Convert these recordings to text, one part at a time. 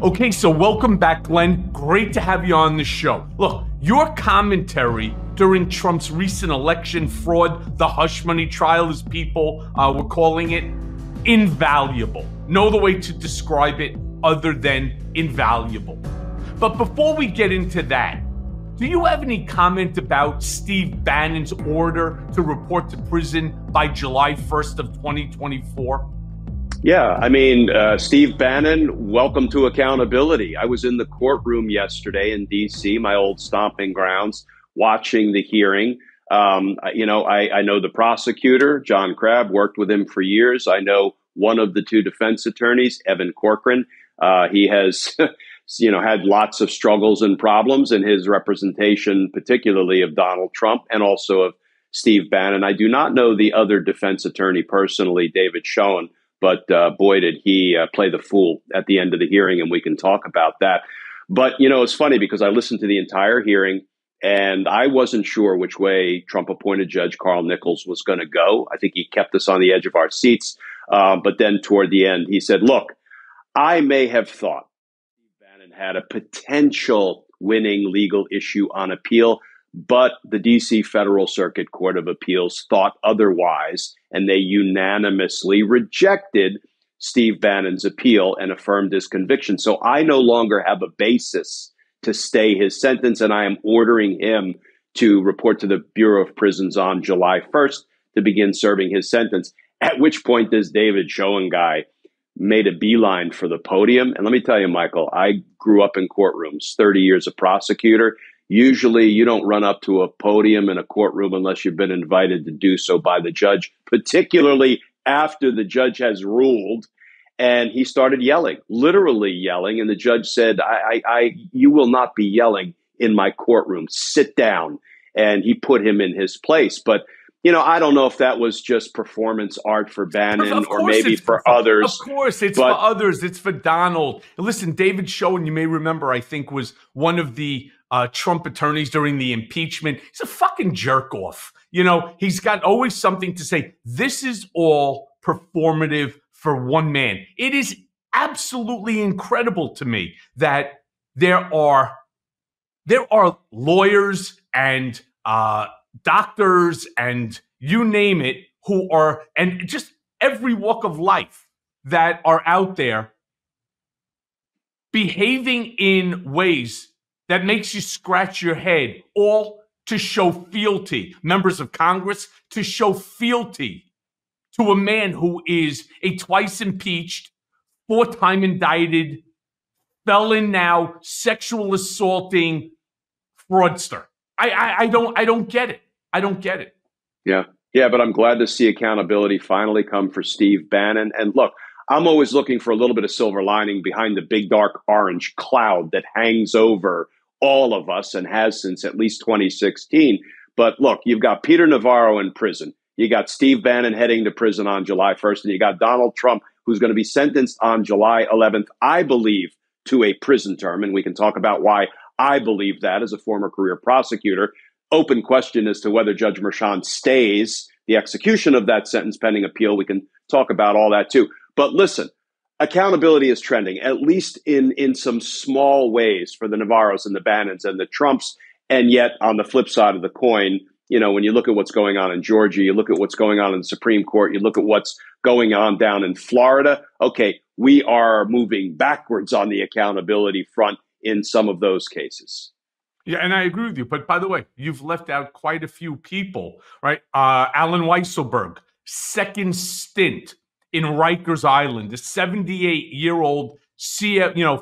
Okay, so welcome back, Glenn. Great to have you on the show. Look, your commentary during Trump's recent election fraud, the hush money trial, as people were calling it, invaluable. No other way to describe it other than invaluable. But before we get into that, do you have any comment about Steve Bannon's order to report to prison by July 1st of 2024? Yeah, I mean, Steve Bannon, welcome to accountability. I was in the courtroom yesterday in D.C., my old stomping grounds, watching the hearing. I know the prosecutor, John Crabb, worked with him for years. I know one of the two defense attorneys, Evan Corcoran. He has, had lots of struggles and problems in his representation, particularly of Donald Trump and also of Steve Bannon. I do not know the other defense attorney personally, David Cohen. But boy, did he play the fool at the end of the hearing, and we can talk about that. But, it's funny because I listened to the entire hearing, and I wasn't sure which way Trump-appointed Judge Carl Nichols was going to go. I think he kept us on the edge of our seats. But then toward the end, he said, look, I may have thought Bannon had a potential winning legal issue on appeal, but the D.C. Federal Circuit Court of Appeals thought otherwise, and they unanimously rejected Steve Bannon's appeal and affirmed his conviction. So I no longer have a basis to stay his sentence, and I am ordering him to report to the Bureau of Prisons on July 1st to begin serving his sentence, at which point this David Cohen guy made a beeline for the podium. And let me tell you, Michael, I grew up in courtrooms, 30 years a prosecutor. Usually you don't run up to a podium in a courtroom unless you've been invited to do so by the judge, particularly after the judge has ruled. And he started yelling, literally yelling. And the judge said, you will not be yelling in my courtroom. Sit down. And he put him in his place. But, I don't know if that was just performance art for Bannon or maybe for others. Of course, it's for others. It's for Donald. Listen, David Cohen, you may remember, I think, was one of the Trump attorneys during the impeachment. He's a fucking jerk off. He's got always something to say. This is all performative for one man. It is absolutely incredible to me that there are lawyers and doctors and you name it who are, and just every walk of life that are out there behaving in ways that makes you scratch your head, all to show fealty. Members of Congress, to show fealty to a man who is a twice impeached, 4-time indicted, felon now, sexual assaulting fraudster. I don't get it. I don't get it. Yeah, but I'm glad to see accountability finally come for Steve Bannon. And look, I'm always looking for a little bit of silver lining behind the big dark orange cloud that hangs over all of us and has since at least 2016. But look, you've got Peter Navarro in prison. You got Steve Bannon heading to prison on July 1st, and you got Donald Trump, who's going to be sentenced on July 11th, I believe, to a prison term. And we can talk about why I believe that as a former career prosecutor. Open question as to whether Judge Merchan stays the execution of that sentence pending appeal. We can talk about all that too. But listen, accountability is trending, at least in some small ways for the Navarros and the Bannons and the Trumps. And yet on the flip side of the coin, when you look at what's going on in Georgia, you look at what's going on in the Supreme Court, you look at what's going on down in Florida. Okay, we are moving backwards on the accountability front in some of those cases. Yeah, and I agree with you. But by the way, you've left out quite a few people, right? Alan Weisselberg, second stint in Rikers Island, the 78-year-old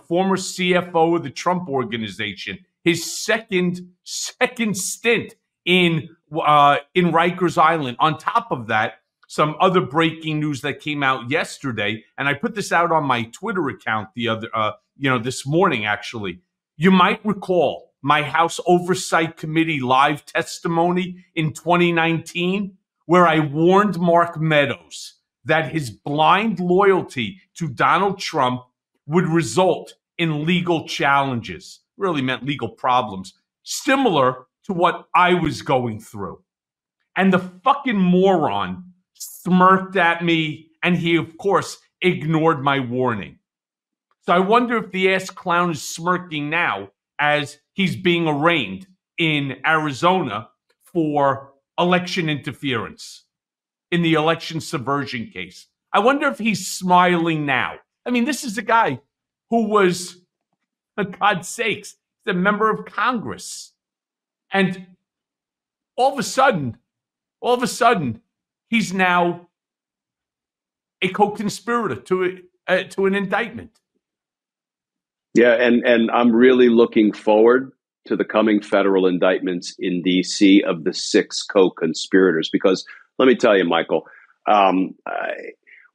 former CFO of the Trump Organization. His second stint in Rikers Island. On top of that, some other breaking news that came out yesterday, and I put this out on my Twitter account this morning. Actually, you might recall my House Oversight Committee live testimony in 2019, where I warned Mark Meadows that his blind loyalty to Donald Trump would result in legal challenges, really meant legal problems, similar to what I was going through. And the fucking moron smirked at me, and he, of course, ignored my warning. So I wonder if the ass clown is smirking now as he's being arraigned in Arizona for election interference in the election subversion case. I wonder if he's smiling now. I mean, this is a guy who was, for God's sakes, the member of Congress. And all of a sudden, he's now a co-conspirator to an indictment. Yeah, and I'm really looking forward to the coming federal indictments in D.C. of the 6 co-conspirators, because let me tell you, Michael,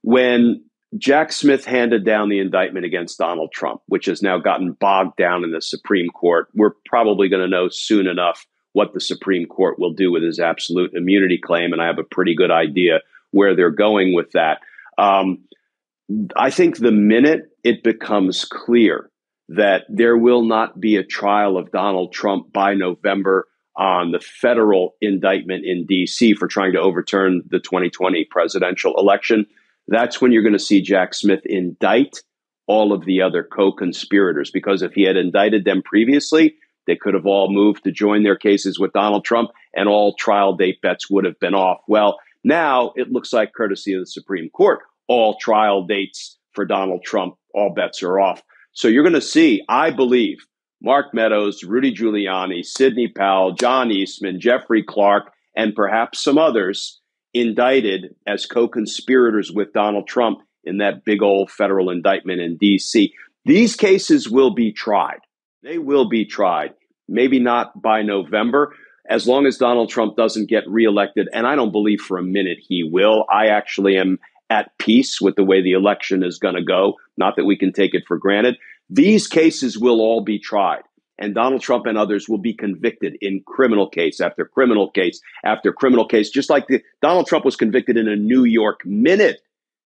when Jack Smith handed down the indictment against Donald Trump, which has now gotten bogged down in the Supreme Court, we're probably going to know soon enough what the Supreme Court will do with his absolute immunity claim, and I have a pretty good idea where they're going with that. I think the minute it becomes clear that there will not be a trial of Donald Trump by November on the federal indictment in D.C. for trying to overturn the 2020 presidential election, that's when you're going to see Jack Smith indict all of the other co-conspirators. Because if he had indicted them previously, they could have all moved to join their cases with Donald Trump, and all trial date bets would have been off. Well, now it looks like, courtesy of the Supreme Court, all trial dates for Donald Trump, all bets are off. So you're going to see, I believe, Mark Meadows, Rudy Giuliani, Sidney Powell, John Eastman, Jeffrey Clark, and perhaps some others indicted as co-conspirators with Donald Trump in that big old federal indictment in D.C. These cases will be tried. They will be tried. Maybe not by November, as long as Donald Trump doesn't get reelected. And I don't believe for a minute he will. I actually am at peace with the way the election is going to go. Not that we can take it for granted. These cases will all be tried, and Donald Trump and others will be convicted in criminal case after criminal case after criminal case, just like Donald Trump was convicted in a New York minute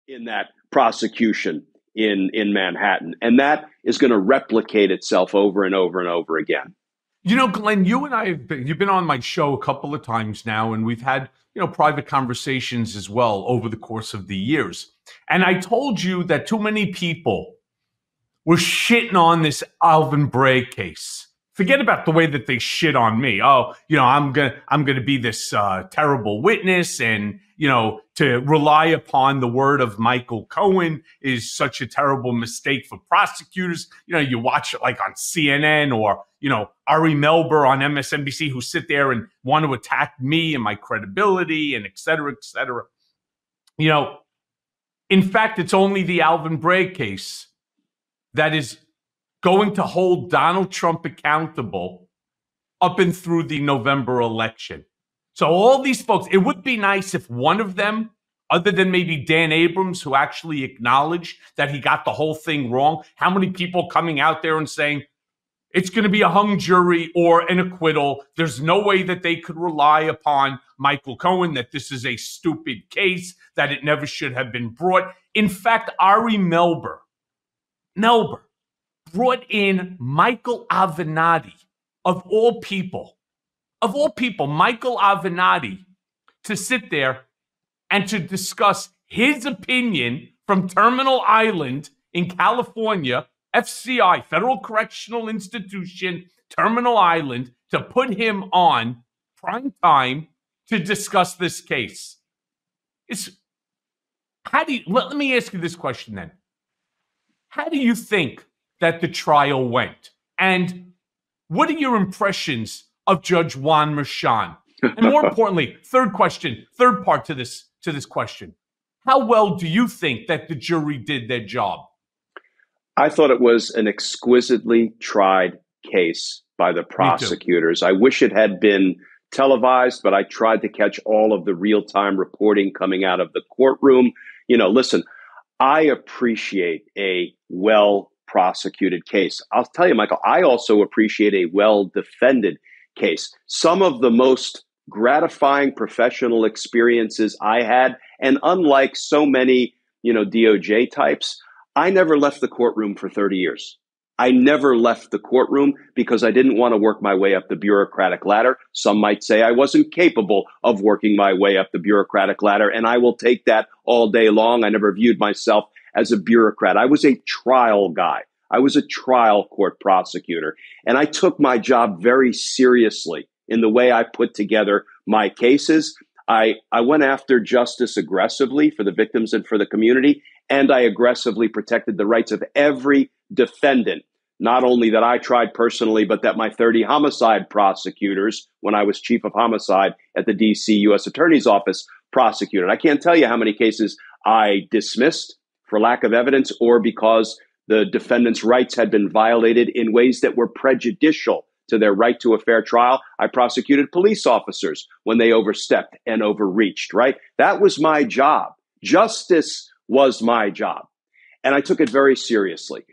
in that prosecution in Manhattan. And that is going to replicate itself over and over and over again. You know, Glenn, you and I you've been on my show a couple of times now, and we've had, private conversations as well over the course of the years. And I told you that too many people were shitting on this Alvin Bragg case. Forget about the way that they shit on me. Oh, I'm gonna be this terrible witness, and to rely upon the word of Michael Cohen is such a terrible mistake for prosecutors. You watch it like on CNN or Ari Melber on MSNBC, who sit there and want to attack me and my credibility and et cetera, et cetera. In fact, it's only the Alvin Bragg case that is going to hold Donald Trump accountable up and through the November election. So all these folks, it would be nice if one of them, other than maybe Dan Abrams, who actually acknowledged that he got the whole thing wrong, how many people coming out there and saying it's going to be a hung jury or an acquittal? There's no way that they could rely upon Michael Cohen, that this is a stupid case, that it never should have been brought. In fact, Ari Melber brought in Michael Avenatti, of all people, Michael Avenatti, to sit there and to discuss his opinion from Terminal Island in California, FCI, Federal Correctional Institution, Terminal Island, to put him on prime time to discuss this case. Let me ask you this question then. How do you think that the trial went? And what are your impressions of Judge Juan Merchan? And more importantly, third part to this question. How well do you think that the jury did their job? I thought it was an exquisitely tried case by the prosecutors. I wish it had been televised, but I tried to catch all of the real-time reporting coming out of the courtroom. Listen, I appreciate a well-prosecuted case. I'll tell you, Michael, I also appreciate a well-defended case. Some of the most gratifying professional experiences I had, and unlike so many, DOJ types, I never left the courtroom for 30 years. I never left the courtroom because I didn't want to work my way up the bureaucratic ladder. Some might say I wasn't capable of working my way up the bureaucratic ladder, and I will take that all day long. I never viewed myself as a bureaucrat. I was a trial guy. I was a trial court prosecutor, and I took my job very seriously in the way I put together my cases. I went after justice aggressively for the victims and for the community, and I aggressively protected the rights of every defendant, not only that I tried personally, but that my 30 homicide prosecutors, when I was chief of homicide at the DC U.S. Attorney's Office, prosecuted. I can't tell you how many cases I dismissed for lack of evidence or because the defendant's rights had been violated in ways that were prejudicial to their right to a fair trial. I prosecuted police officers when they overstepped and overreached, right? That was my job. Justice was my job. And I took it very seriously.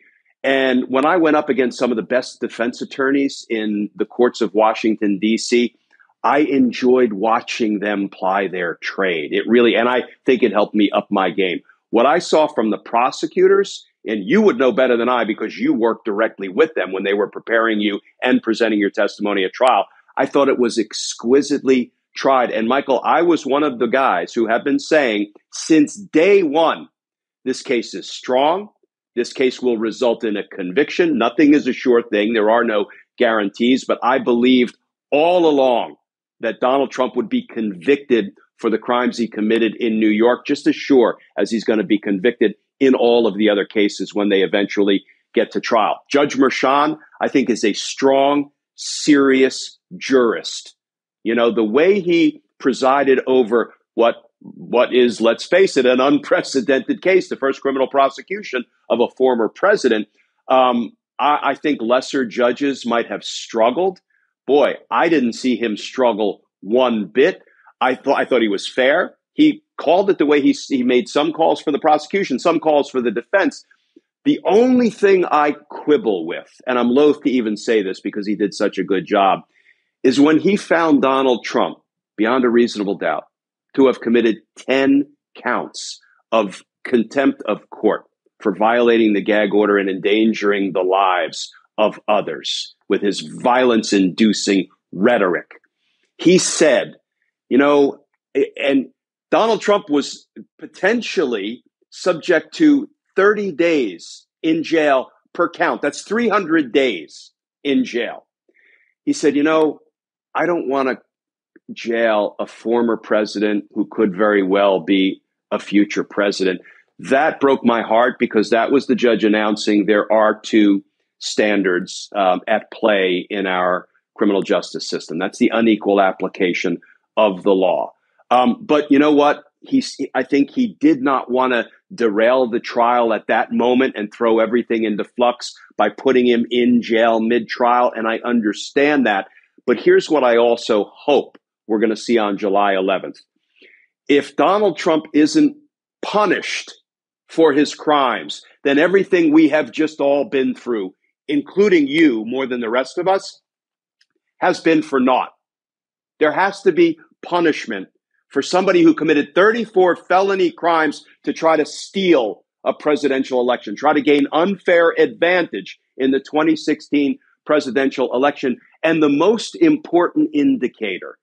And when I went up against some of the best defense attorneys in the courts of Washington, D.C., I enjoyed watching them ply their trade. It really, and I think it helped me up my game. What I saw from the prosecutors, and you would know better than I because you worked directly with them when they were preparing you and presenting your testimony at trial, I thought it was exquisitely tried. And Michael, I was one of the guys who have been saying since day one, this case is strong. This case will result in a conviction. Nothing is a sure thing. There are no guarantees, but I believed all along that Donald Trump would be convicted for the crimes he committed in New York, just as sure as he's going to be convicted in all of the other cases when they eventually get to trial. Judge Merchan, I think, is a strong, serious jurist. You know, the way he presided over what is, let's face it, an unprecedented case, the first criminal prosecution of a former president, I think lesser judges might have struggled. Boy, I didn't see him struggle one bit. I thought he was fair. He called it the way he made some calls for the prosecution, some calls for the defense. The only thing I quibble with, and I'm loath to even say this because he did such a good job, is when he found Donald Trump, beyond a reasonable doubt, to have committed 10 counts of contempt of court for violating the gag order and endangering the lives of others with his violence-inducing rhetoric. He said, you know, and Donald Trump was potentially subject to 30 days in jail per count. That's 300 days in jail. He said, you know, I don't want to jail a former president who could very well be a future president. That broke my heart because that was the judge announcing there are two standards at play in our criminal justice system. That's the unequal application of the law. But you know what? I think he did not want to derail the trial at that moment and throw everything into flux by putting him in jail mid-trial. And I understand that. But here's what I also hope we're going to see on July 11th. If Donald Trump isn't punished for his crimes, then everything we have just all been through, including you more than the rest of us, has been for naught. There has to be punishment for somebody who committed 34 felony crimes to try to steal a presidential election, try to gain unfair advantage in the 2016 presidential election. And the most important indicator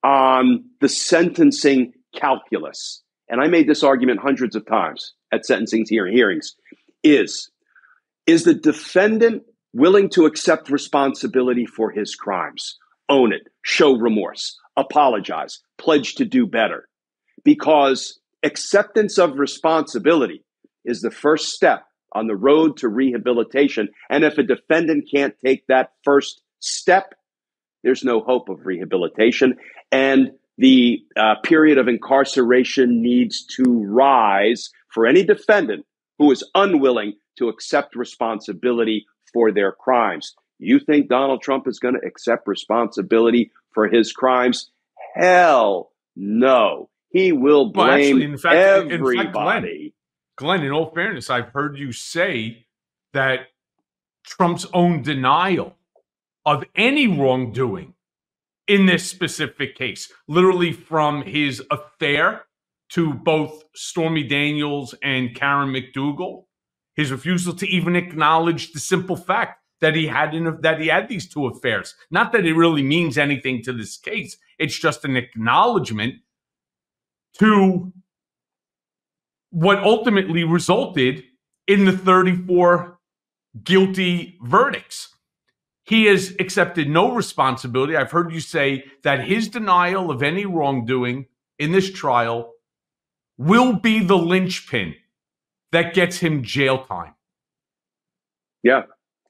on the sentencing calculus, and I made this argument hundreds of times at sentencing hearings, is the defendant willing to accept responsibility for his crimes, own it, show remorse, apologize, pledge to do better? Because acceptance of responsibility is the first step on the road to rehabilitation. And if a defendant can't take that first step, there's no hope of rehabilitation. And the period of incarceration needs to rise for any defendant who is unwilling to accept responsibility for their crimes. You think Donald Trump is going to accept responsibility for his crimes? Hell no. He will blame everybody. Glenn, in all fairness, I've heard you say that Trump's own denial of any wrongdoing in this specific case, literally from his affair to both Stormy Daniels and Karen McDougal, his refusal to even acknowledge the simple fact that he had these two affairs. Not that it really means anything to this case. It's just an acknowledgement to what ultimately resulted in the 34 guilty verdicts. He has accepted no responsibility. I've heard you say that his denial of any wrongdoing in this trial will be the linchpin that gets him jail time. Yeah.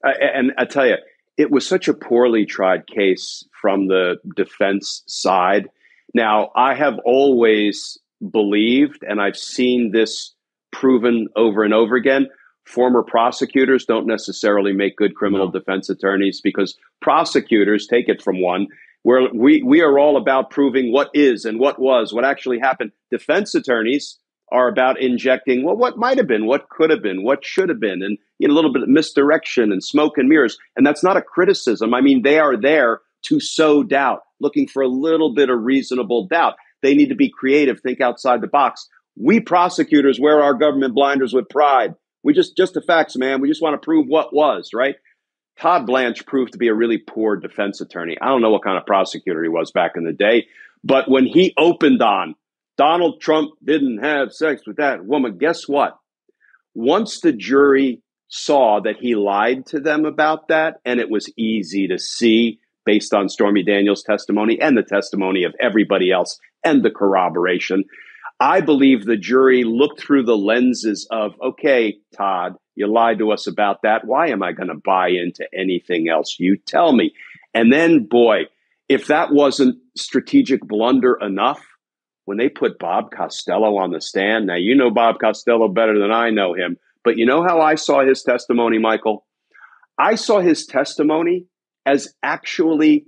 And I tell you, it was such a poorly tried case from the defense side. Now, I have always believed, and I've seen this proven over and over again, former prosecutors don't necessarily make good criminal defense attorneys, because prosecutors, take it from one, where we are all about proving what is and what was, what actually happened. Defense attorneys are about injecting, well, what might have been, what could have been, what should have been, and a little bit of misdirection and smoke and mirrors. And that's not a criticism. I mean, they are there to sow doubt, looking for a little bit of reasonable doubt. They need to be creative, think outside the box. We prosecutors wear our government blinders with pride. We just the facts, man. We just want to prove what was, right? Todd Blanche proved to be a really poor defense attorney. I don't know what kind of prosecutor he was back in the day, but when he opened on Donald Trump didn't have sex with that woman, guess what? Once the jury saw that he lied to them about that, and it was easy to see based on Stormy Daniels' testimony and the testimony of everybody else and the corroboration, I believe the jury looked through the lenses of, okay, Todd, you lied to us about that. Why am I going to buy into anything else you tell me? And then, boy, if that wasn't strategic blunder enough, when they put Bob Costello on the stand, now you know Bob Costello better than I know him, but you know how I saw his testimony, Michael? I saw his testimony as actually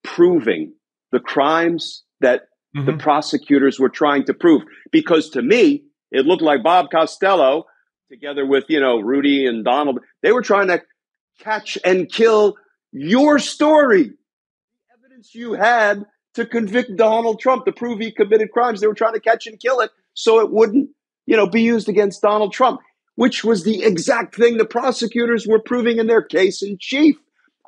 proving the crimes that the prosecutors were trying to prove. Because to me, it looked like Bob Costello, together with, Rudy and Donald, they were trying to catch and kill your story. The evidence you had to convict Donald Trump, to prove he committed crimes, they were trying to catch and kill it so it wouldn't, be used against Donald Trump, which was the exact thing the prosecutors were proving in their case in chief.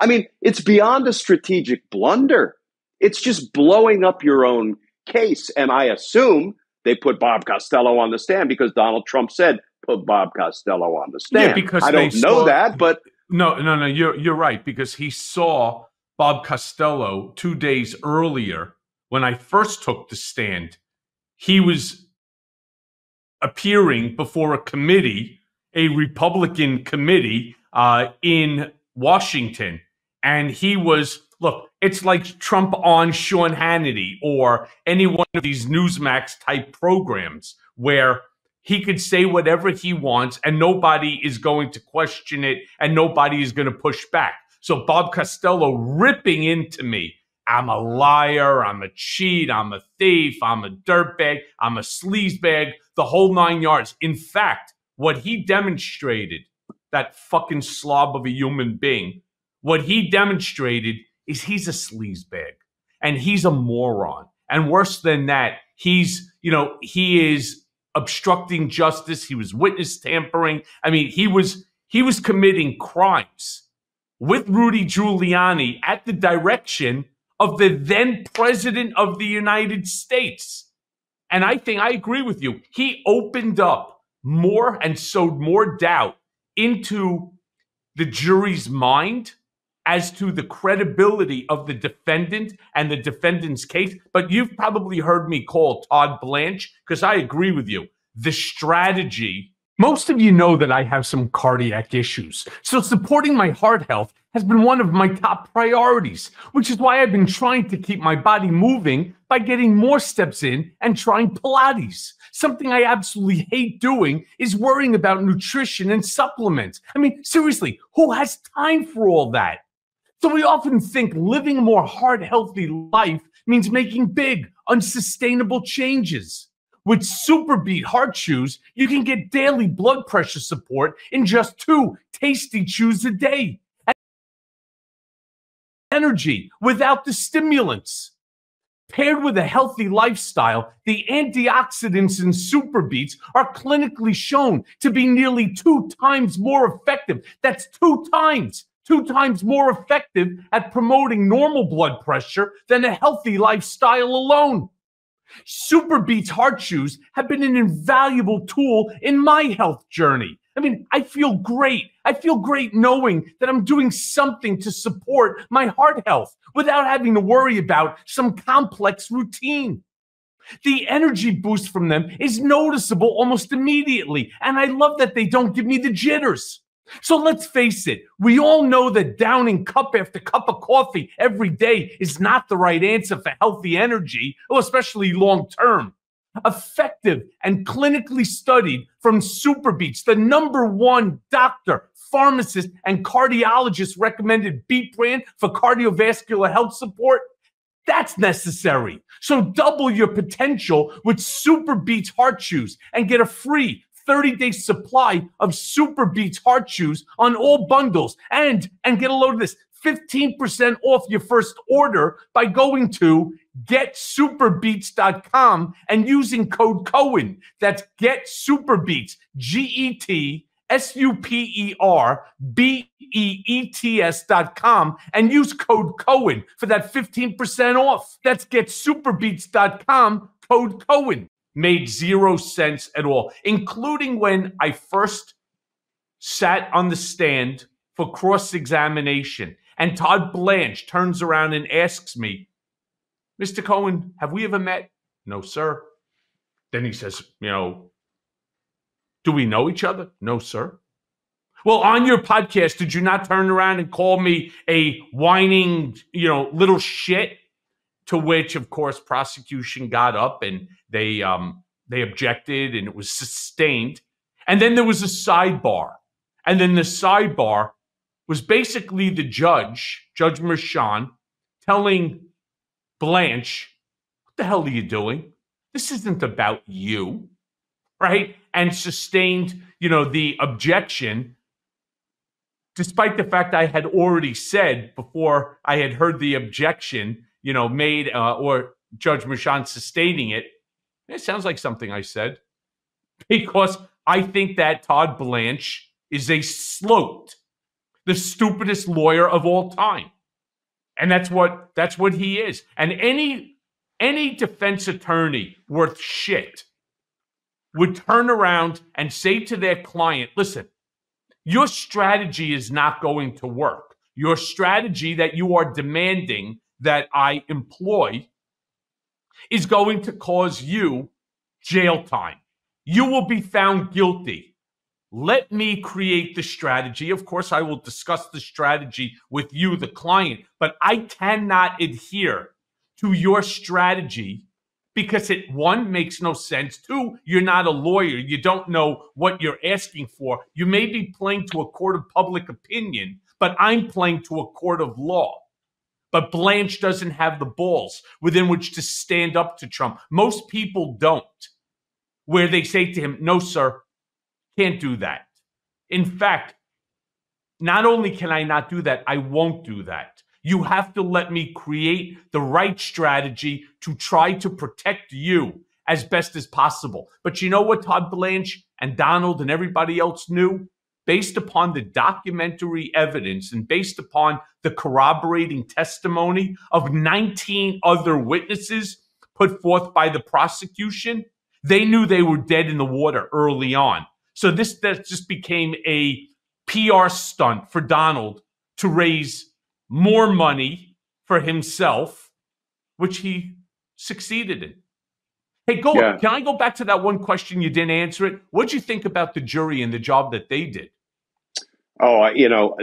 I mean, it's beyond a strategic blunder. It's just blowing up your own case. And I assume they put Bob Costello on the stand because Donald Trump said, put Bob Costello on the stand. Yeah, because I don't know that, but no, you're right, because he saw Bob Costello 2 days earlier when I first took the stand. He was appearing before a committee, a Republican committee in Washington. And he was, look, it's like Trump on Sean Hannity or any one of these Newsmax type programs where he could say whatever he wants and nobody is going to question it and nobody is going to push back. So Bob Costello ripping into me, I'm a liar, I'm a cheat, I'm a thief, I'm a dirtbag, I'm a sleazebag, the whole 9 yards. In fact, what he demonstrated, that fucking slob of a human being, what he demonstrated is he's a sleazebag and he's a moron. And worse than that, he is obstructing justice. He was witness tampering. I mean, he was committing crimes with Rudy Giuliani at the direction of the then president of the United States. And I think I agree with you. He opened up more and sowed more doubt into the jury's mind as to the credibility of the defendant and the defendant's case. But you've probably heard me call Todd Blanche, because I agree with you. The strategy. Most of you know that I have some cardiac issues, so supporting my heart health has been one of my top priorities, which is why I've been trying to keep my body moving by getting more steps in and trying Pilates. Something I absolutely hate doing is worrying about nutrition and supplements. I mean, seriously, who has time for all that? So we often think living a more heart-healthy life means making big, unsustainable changes. With Superbeat heart chews, you can get daily blood pressure support in just 2 tasty chews a day. And energy without the stimulants. Paired with a healthy lifestyle, the antioxidants in Superbeats are clinically shown to be nearly 2 times more effective. That's 2 times more effective at promoting normal blood pressure than a healthy lifestyle alone. Super Beats Heart Chews have been an invaluable tool in my health journey. I mean, I feel great. I feel great knowing that I'm doing something to support my heart health without having to worry about some complex routine. The energy boost from them is noticeable almost immediately, and I love that they don't give me the jitters. So let's face it, we all know that downing cup after cup of coffee every day is not the right answer for healthy energy, especially long term. Effective and clinically studied from Super Beats, the #1 doctor, pharmacist, and cardiologist recommended beet brand for cardiovascular health support. That's necessary. So double your potential with Super Beats Heart Chews and get a free 30-day supply of Super Beats Heart Chews on all bundles. And get a load of this, 15% off your first order by going to getsuperbeats.com and using code Cohen. That's getsuperbeats, GetSuperBeets.com, and use code Cohen for that 15% off. That's getsuperbeats.com, code Cohen. Made zero sense at all, including when I first sat on the stand for cross-examination and Todd Blanche turns around and asks me, Mr. Cohen, have we ever met? No, sir. Then he says, do we know each other? No, sir. Well, on your podcast, did you not turn around and call me a whining, little shit? To which, of course, prosecution got up and they objected and it was sustained. And then there was a sidebar. And then the sidebar was basically the judge, Judge Merchan, telling Blanche, what the hell are you doing? This isn't about you, right? And sustained, the objection, despite the fact I had already said before I had heard the objection, made or Judge Merchan sustaining it. It sounds like something I said, because I think that Todd Blanche is a sloped, the stupidest lawyer of all time. And that's what he is. And any defense attorney worth shit would turn around and say to their client, listen, your strategy is not going to work. Your strategy that you are demanding that I employ is going to cause you jail time. You will be found guilty. Let me create the strategy. Of course, I will discuss the strategy with you, the client, but I cannot adhere to your strategy because it, one, makes no sense. Two, you're not a lawyer. You don't know what you're asking for. You may be playing to a court of public opinion, but I'm playing to a court of law. But Blanche doesn't have the balls within which to stand up to Trump. Most people don't, where they say to him, no, sir, can't do that. In fact, not only can I not do that, I won't do that. You have to let me create the right strategy to try to protect you as best as possible. But you know what Todd Blanche and Donald and everybody else knew? Based upon the documentary evidence and based upon the corroborating testimony of 19 other witnesses put forth by the prosecution, they knew they were dead in the water early on. So that just became a PR stunt for Donald to raise more money for himself, which he succeeded in. Hey, Can I go back to that one question you didn't answer it? What'd you think about the jury and the job that they did? Oh,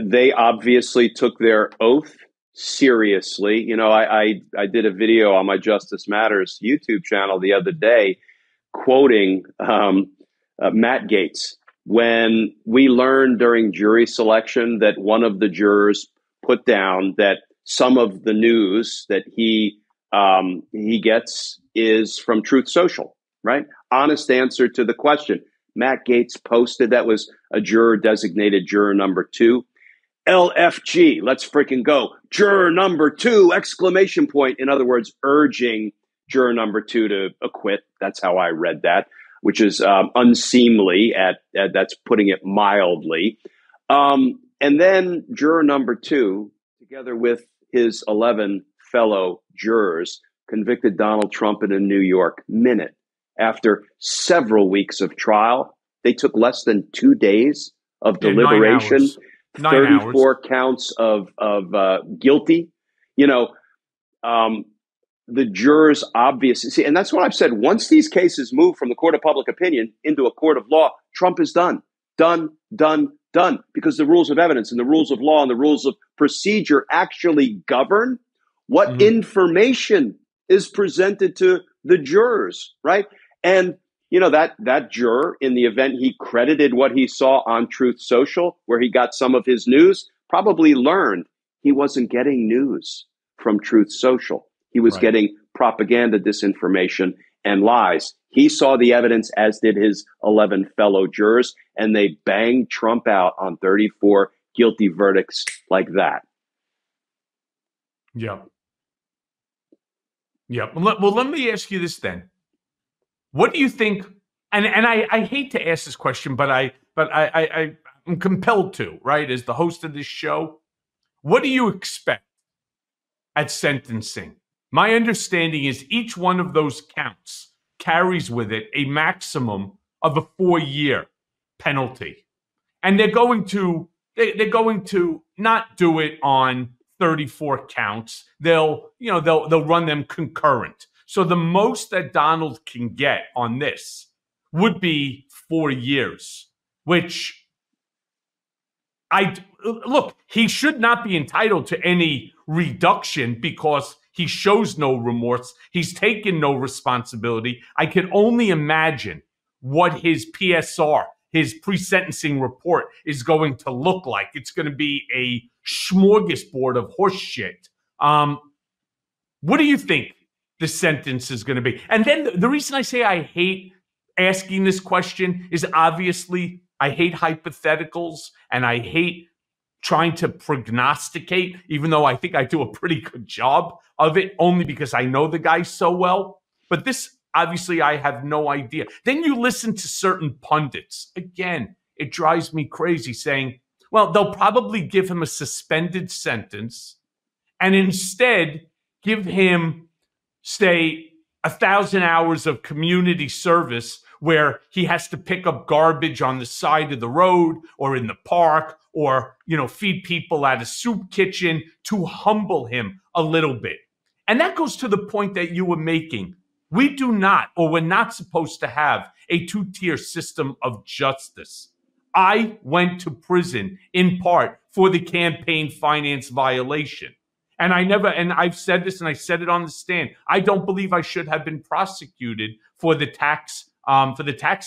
they obviously took their oath seriously. I did a video on my Justice Matters YouTube channel the other day quoting Matt Gaetz, when we learned during jury selection that one of the jurors put down that some of the news that he gets is from Truth Social, right? Honest answer to the question. Matt Gaetz posted, that was a juror designated juror number 2. LFG, let's freaking go. Juror number 2, exclamation point. In other words, urging juror number 2 to acquit. That's how I read that, which is unseemly that's putting it mildly. And then juror number 2, together with his 11 fellow jurors, convicted Donald Trump in a New York minute. After several weeks of trial, they took less than 2 days of deliberation, 9 hours. 34 counts of guilty. You know, the jurors obviously see, and that's what I've said. Once these cases move from the court of public opinion into a court of law, Trump is done, because the rules of evidence and the rules of law and the rules of procedure actually govern what information is presented to the jurors, right? And you know, that juror, in the event he credited what he saw on Truth Social, where he got some of his news, probably learned he wasn't getting news from Truth Social. He was getting propaganda, disinformation, and lies. He saw the evidence, as did his 11 fellow jurors, and they banged Trump out on 34 guilty verdicts like that. Yeah. Yeah. Well, let me ask you this then. What do you think? And I hate to ask this question, but I'm compelled to, right? As the host of this show, what do you expect at sentencing? My understanding is each one of those counts carries with it a maximum of a 4-year penalty, and they're going to not do it on 34 counts. They'll run them concurrent. So the most that Donald can get on this would be 4 years, which look, he should not be entitled to any reduction because he shows no remorse. He's taken no responsibility. I can only imagine what his PSR, his pre-sentencing report, is going to look like. It's going to be a smorgasbord of horse shit. What do you think the sentence is going to be? And then the reason I say I hate asking this question is obviously I hate hypotheticals and I hate trying to prognosticate, even though I think I do a pretty good job of it, only because I know the guy so well. But this, obviously, I have no idea. Then you listen to certain pundits. Again, it drives me crazy saying, well, they'll probably give him a suspended sentence and instead give him, say, 1,000 hours of community service where he has to pick up garbage on the side of the road or in the park or, feed people at a soup kitchen to humble him a little bit. And that goes to the point that you were making. We do not, or we're not supposed to have a 2-tier system of justice. I went to prison in part for the campaign finance violation. And I've said this and I said it on the stand. I don't believe I should have been prosecuted for the tax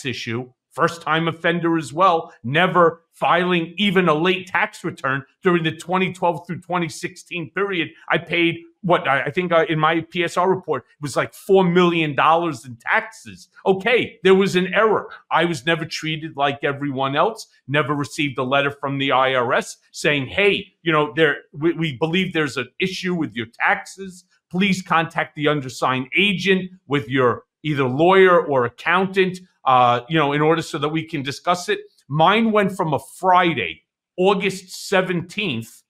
issue. First-time offender as well, never filing even a late tax return during the 2012 through 2016 period. I paid I think in my PSR report, it was like $4 million in taxes. Okay, there was an error. I was never treated like everyone else, never received a letter from the IRS saying, hey, we believe there's an issue with your taxes. Please contact the undersigned agent with your either lawyer or accountant, in order so that we can discuss it. Mine went from a Friday, August 17th,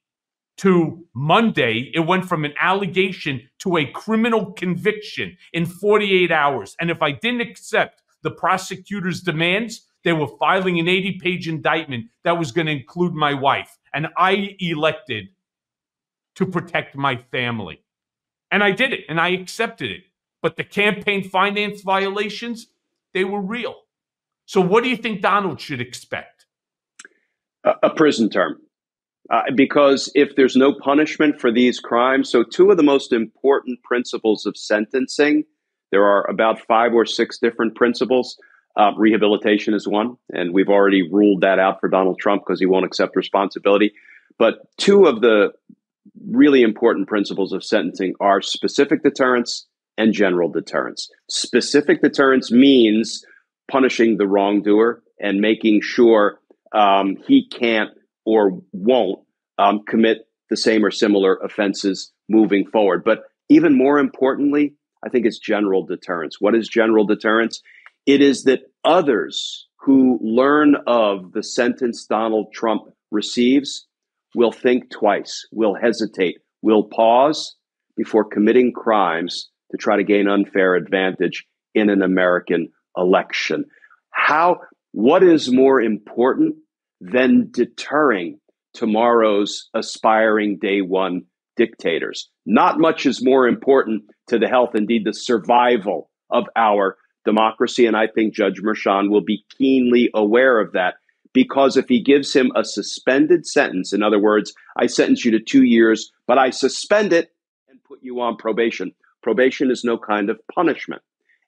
to Monday. It went from an allegation to a criminal conviction in 48 hours. And if I didn't accept the prosecutor's demands, they were filing an 80-page indictment that was going to include my wife. And I elected to protect my family. And I did it, and I accepted it. But the campaign finance violations, they were real. So what do you think Donald should expect? A prison term. Because if there's no punishment for these crimes, so two of the most important principles of sentencing, there are about 5 or 6 different principles. Rehabilitation is one, and we've already ruled that out for Donald Trump because he won't accept responsibility. But 2 of the really important principles of sentencing are specific deterrence and general deterrence. Specific deterrence means punishing the wrongdoer and making sure he can't or won't commit the same or similar offenses moving forward. But even more importantly, I think it's general deterrence. What is general deterrence? It is that others who learn of the sentence Donald Trump receives will think twice, will hesitate, will pause before committing crimes to try to gain unfair advantage in an American election. What is more important than deterring tomorrow's aspiring day one dictators? Not much is more important to the health, indeed the survival of our democracy. And I think Judge Merchan will be keenly aware of that, because if he gives him a suspended sentence, in other words, I sentence you to 2 years, but I suspend it and put you on probation. Probation is no kind of punishment.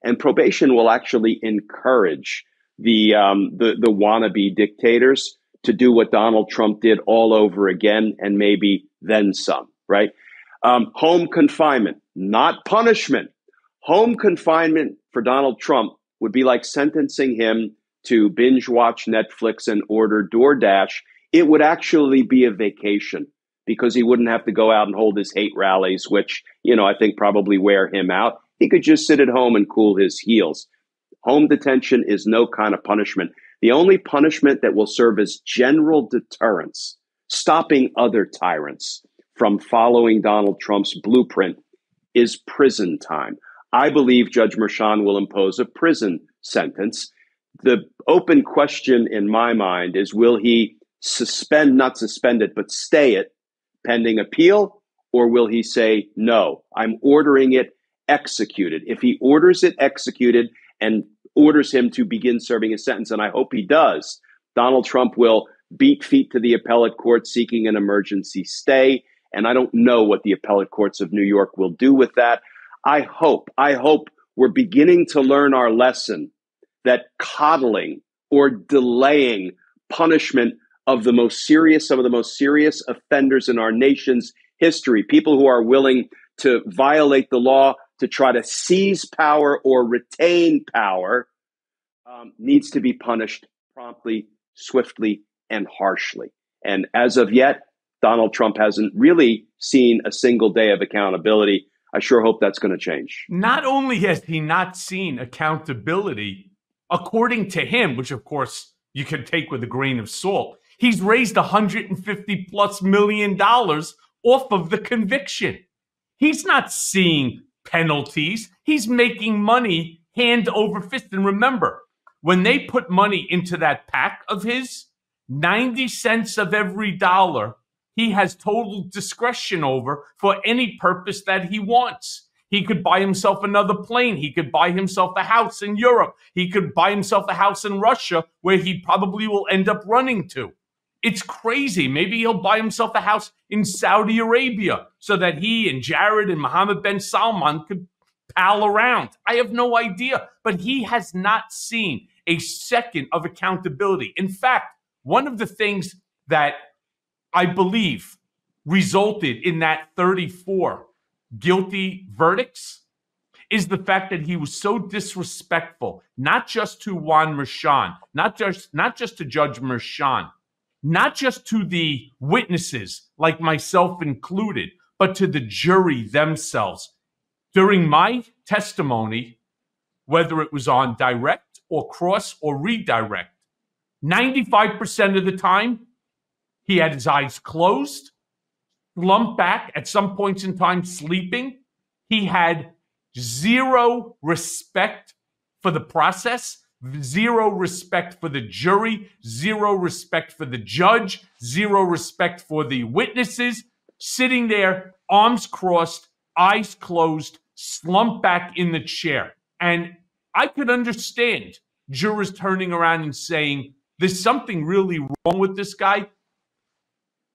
And probation will actually encourage the wannabe dictators to do what Donald Trump did all over again, and maybe then some, right? Home confinement, not punishment. Home confinement for Donald Trump would be like sentencing him to binge watch Netflix and order DoorDash. It would actually be a vacation, because he wouldn't have to go out and hold his hate rallies, which, I think probably wear him out. He could just sit at home and cool his heels. Home detention is no kind of punishment. The only punishment that will serve as general deterrence, stopping other tyrants from following Donald Trump's blueprint, is prison time. I believe Judge Merchan will impose a prison sentence. The open question in my mind is, will he not suspend it, but stay it pending appeal? Or will he say, no, I'm ordering it executed? If he orders it executed and orders him to begin serving his sentence, and I hope he does, Donald Trump will beat feet to the appellate court seeking an emergency stay. And I don't know what the appellate courts of New York will do with that. I hope we're beginning to learn our lesson that coddling or delaying punishment of some of the most serious offenders in our nation's history, people who are willing to violate the law to try to seize power or retain power, needs to be punished promptly, swiftly, and harshly. And as of yet, Donald Trump hasn't really seen a single day of accountability. I sure hope that's going to change. Not only has he not seen accountability, according to him, which of course you can take with a grain of salt, he's raised $150+ million off of the conviction. He's not seeing penalties. He's making money hand over fist. And remember, when they put money into that PAC of his, 90 cents of every dollar he has total discretion over for any purpose that he wants. He could buy himself another plane. He could buy himself a house in Europe. He could buy himself a house in Russia, where he probably will end up running to. It's crazy. Maybe he'll buy himself a house in Saudi Arabia so that he and Jared and Mohammed bin Salman could pal around. I have no idea. But he has not seen a second of accountability. In fact, one of the things that I believe resulted in that 34 guilty verdicts is the fact that he was so disrespectful, not just to Juan Merchan, not just to Judge Merchan, not just to the witnesses, like myself included, but to the jury themselves. During my testimony, whether it was on direct or cross or redirect, 95% of the time, he had his eyes closed, slumped back, at some points in time sleeping. He had zero respect for the process, zero respect for the jury, zero respect for the judge, zero respect for the witnesses, sitting there, arms crossed, eyes closed, slumped back in the chair. And I could understand jurors turning around and saying, there's something really wrong with this guy.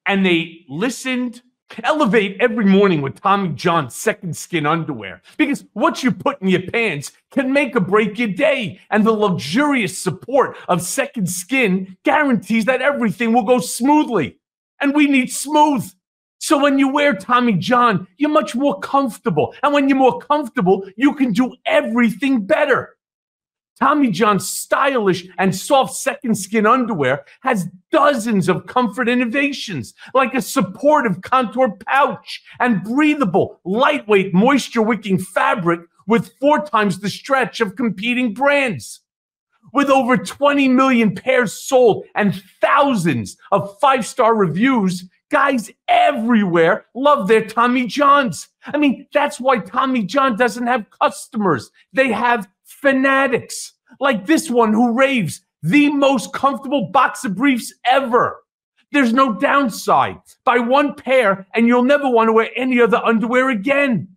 And they listened. Elevate every morning with Tommy John's second skin underwear, because what you put in your pants can make or break your day. And the luxurious support of second skin guarantees that everything will go smoothly. And we need smooth. So when you wear Tommy John, you're much more comfortable. And when you're more comfortable, you can do everything better. Tommy John's stylish and soft second skin underwear has dozens of comfort innovations, like a supportive contour pouch and breathable, lightweight, moisture-wicking fabric with 4 times the stretch of competing brands. With over 20 million pairs sold and thousands of 5-star reviews, Guys everywhere love their Tommy Johns. I mean, that's why Tommy John doesn't have customers. They have fanatics, like this one who raves, the most comfortable box of briefs ever. There's no downside. Buy one pair and you'll never want to wear any other underwear again.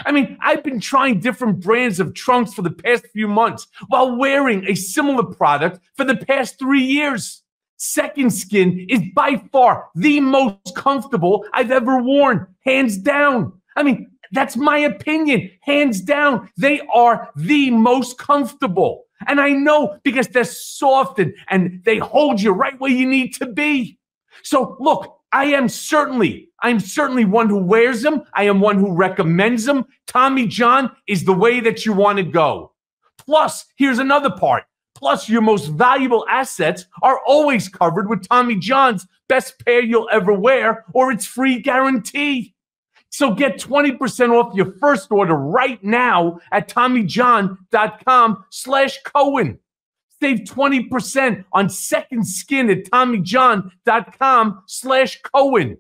I mean, I've been trying different brands of trunks for the past few months while wearing a similar product for the past 3 years. Second Skin is by far the most comfortable I've ever worn, hands down. I mean, that's my opinion, hands down. They are the most comfortable. And I know because they're soft and they hold you right where you need to be. So look, I'm certainly one who wears them. I am one who recommends them. Tommy John is the way that you want to go. Plus, here's another part. Plus, your most valuable assets are always covered with Tommy John's best pair you'll ever wear or its free guarantee. So get 20% off your first order right now at TommyJohn.com/Cohen. Save 20% on Second Skin at TommyJohn.com/Cohen.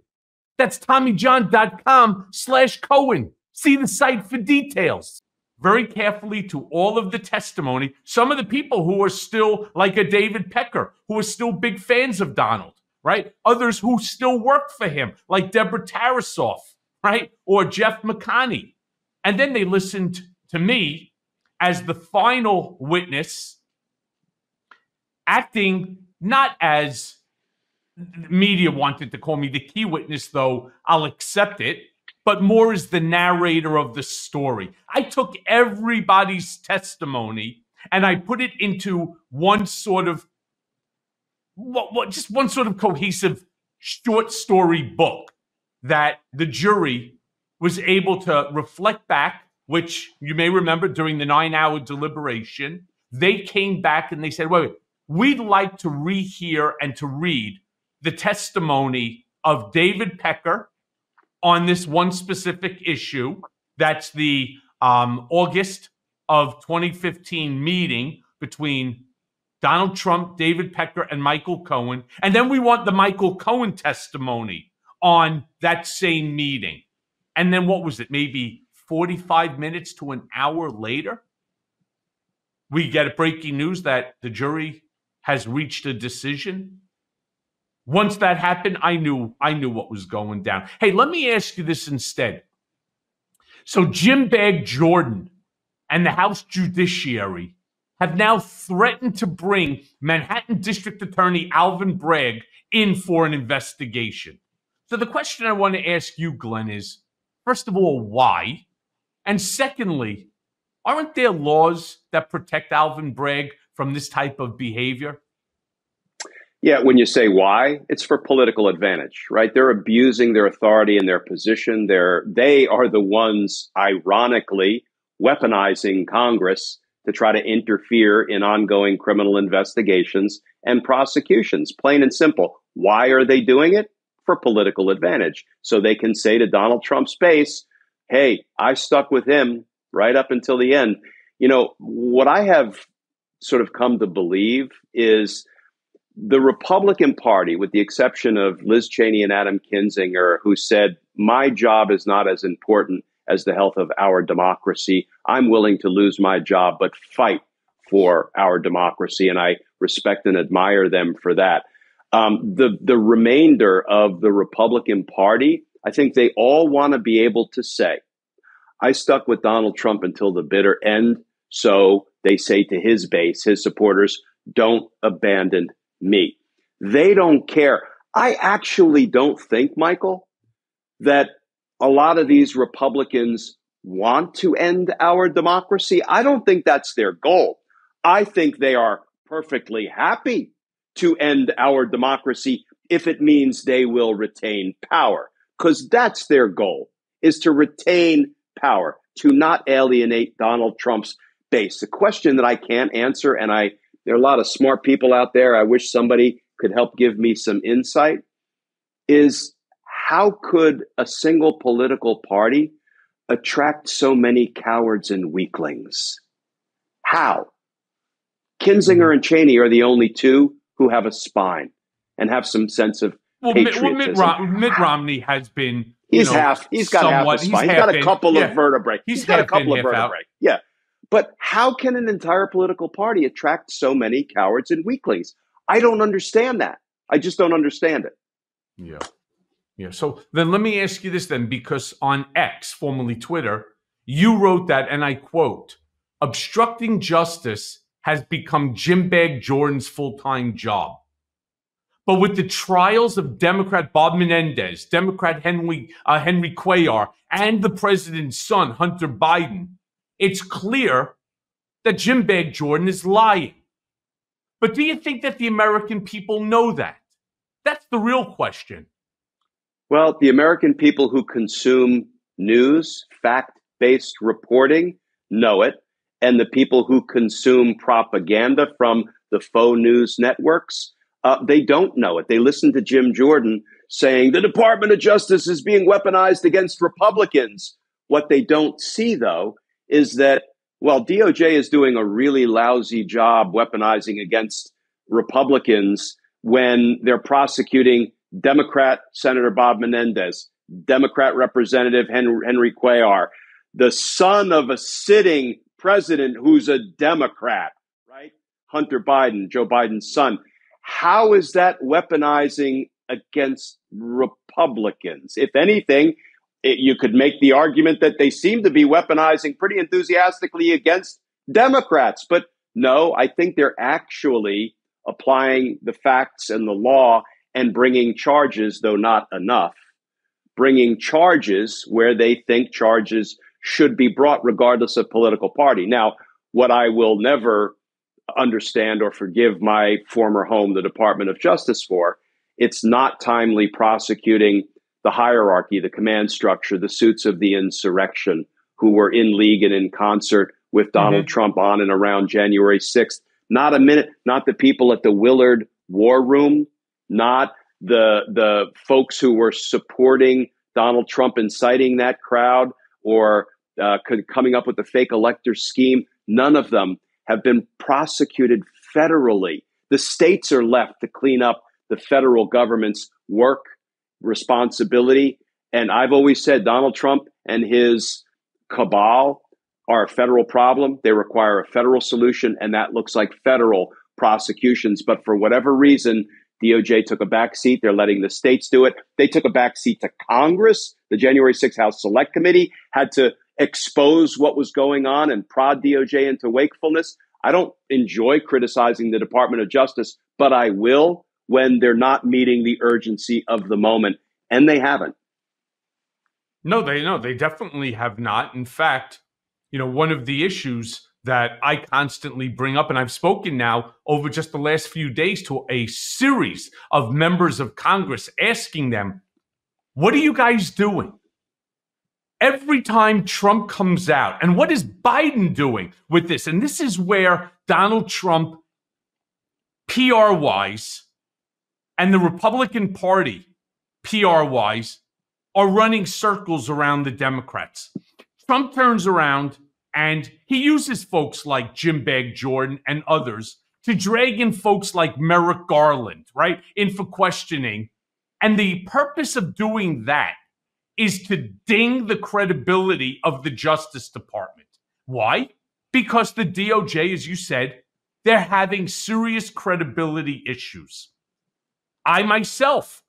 That's TommyJohn.com/Cohen. See the site for details. Very carefully to all of the testimony. Some of the people who are still like a David Pecker, who are still big fans of Donald, right? Others who still work for him, like Deborah Tarasoff, right? Or Jeff McConney. And then they listened to me as the final witness, acting not as media wanted to call me the key witness, though I'll accept it, but more as the narrator of the story. I took everybody's testimony and I put it into one sort of, just one sort of cohesive short story book that the jury was able to reflect back, which you may remember during the 9-hour deliberation, they came back and they said, wait, we'd like to rehear and to read the testimony of David Pecker on this one specific issue. That's the August of 2015 meeting between Donald Trump, David Pecker, and Michael Cohen. And then we want the Michael Cohen testimony on that same meeting. And then what was it? Maybe 45 minutes to an hour later, we get breaking news that the jury has reached a decision. Once that happened, I knew what was going down. Hey, let me ask you this instead. So Jim Bag Jordan and the House Judiciary have now threatened to bring Manhattan District Attorney Alvin Bragg in for an investigation. So the question I want to ask you, Glenn, is, first of all, why? And secondly, aren't there laws that protect Alvin Bragg from this type of behavior? Yeah, when you say why, it's for political advantage, right? They're abusing their authority and their position. They are the ones, ironically, weaponizing Congress to try to interfere in ongoing criminal investigations and prosecutions. Plain and simple. Why are they doing it? For political advantage. So they can say to Donald Trump's base, hey, I stuck with him right up until the end. You know, what I have sort of come to believe is the Republican Party, with the exception of Liz Cheney and Adam Kinzinger, who said, my job is not as important as the health of our democracy. I'm willing to lose my job, but fight for our democracy. And I respect and admire them for that. The remainder of the Republican Party, I think they all want to be able to say, I stuck with Donald Trump until the bitter end. So they say to his base, his supporters, don't abandon me. They don't care. I actually don't think, Michael, that a lot of these Republicans want to end our democracy. I don't think that's their goal. I think they are perfectly happy to end our democracy if it means they will retain power, because that's their goal, is to retain power, to not alienate Donald Trump's base. The question that I can't answer, and there are a lot of smart people out there, I wish somebody could help give me some insight, is how could a single political party attract so many cowards and weaklings? How? Kinzinger and Cheney are the only two who have a spine and have some sense of patriotism. Mitt Romney has been, He's got half a spine. He's got a couple of vertebrae. He's got a couple of vertebrae. Yeah. But how can an entire political party attract so many cowards and weaklings? I don't understand that. I just don't understand it. Yeah. So then let me ask you this then, because on X, formerly Twitter, you wrote that, and I quote, obstructing justice has become Jim Bag Jordan's full-time job. But with the trials of Democrat Bob Menendez, Democrat Henry Cuellar, and the president's son, Hunter Biden, it's clear that Jim Bag Jordan is lying. But do you think that the American people know that? That's the real question. Well, the American people who consume news, fact-based reporting, know it. And the people who consume propaganda from the faux news networks, they don't know it. They listen to Jim Jordan saying the Department of Justice is being weaponized against Republicans. What they don't see, though, is that while DOJ is doing a really lousy job weaponizing against Republicans when they're prosecuting Democrat Senator Bob Menendez, Democrat Representative Henry Cuellar, the son of a sitting president who's a Democrat, right? Hunter Biden, Joe Biden's son. How is that weaponizing against Republicans? If anything, you could make the argument that they seem to be weaponizing pretty enthusiastically against Democrats. But no, I think they're actually applying the facts and the law and bringing charges, though not enough, bringing charges where they think charges should be brought regardless of political party. Now, what I will never understand or forgive my former home, the Department of Justice, for, it's not timely prosecuting the hierarchy, the command structure, the suits of the insurrection who were in league and in concert with Donald Trump on and around January 6th. Not a minute, not the people at the Willard War Room, not the folks who were supporting Donald Trump, inciting that crowd, or coming up with the fake elector scheme. None of them have been prosecuted federally. The states are left to clean up the federal government's work, responsibility. And I've always said Donald Trump and his cabal are a federal problem. They require a federal solution, and that looks like federal prosecutions. But for whatever reason, DOJ took a back seat. They're letting the states do it. They took a back seat to Congress. The January 6th House Select Committee had to expose what was going on and prod DOJ into wakefulness. I don't enjoy criticizing the Department of Justice, but I will when they're not meeting the urgency of the moment. And they haven't. No, they definitely have not. In fact, one of the issues that I constantly bring up, and I've spoken now over just the last few days to a series of members of Congress asking them, what are you guys doing? Every time Trump comes out, and what is Biden doing with this? And this is where Donald Trump, PR-wise, and the Republican Party, PR-wise, are running circles around the Democrats. Trump turns around and he uses folks like Jim Bag Jordan and others to drag in folks like Merrick Garland, right, in for questioning. And the purpose of doing that is to ding the credibility of the Justice Department. Why? Because the DOJ, as you said, they're having serious credibility issues. I myself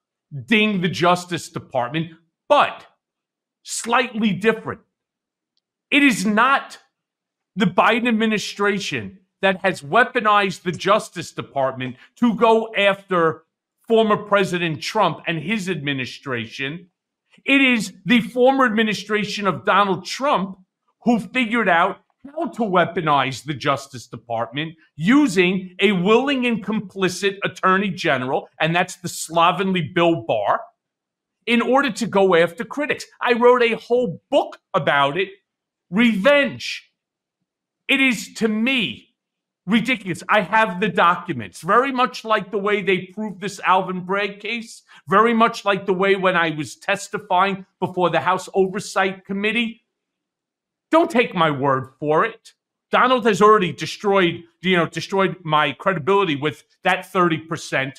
ding the Justice Department, but slightly different. It is not the Biden administration that has weaponized the Justice Department to go after former President Trump and his administration. It is the former administration of Donald Trump who figured out how to weaponize the Justice Department using a willing and complicit attorney general, and that's the slovenly Bill Barr, in order to go after critics. I wrote a whole book about it, Revenge. It is, to me, ridiculous. I have the documents, very much like the way they proved this Alvin Bragg case, very much like the way when I was testifying before the House Oversight Committee. Don't take my word for it. Donald has already destroyed my credibility with that 30%.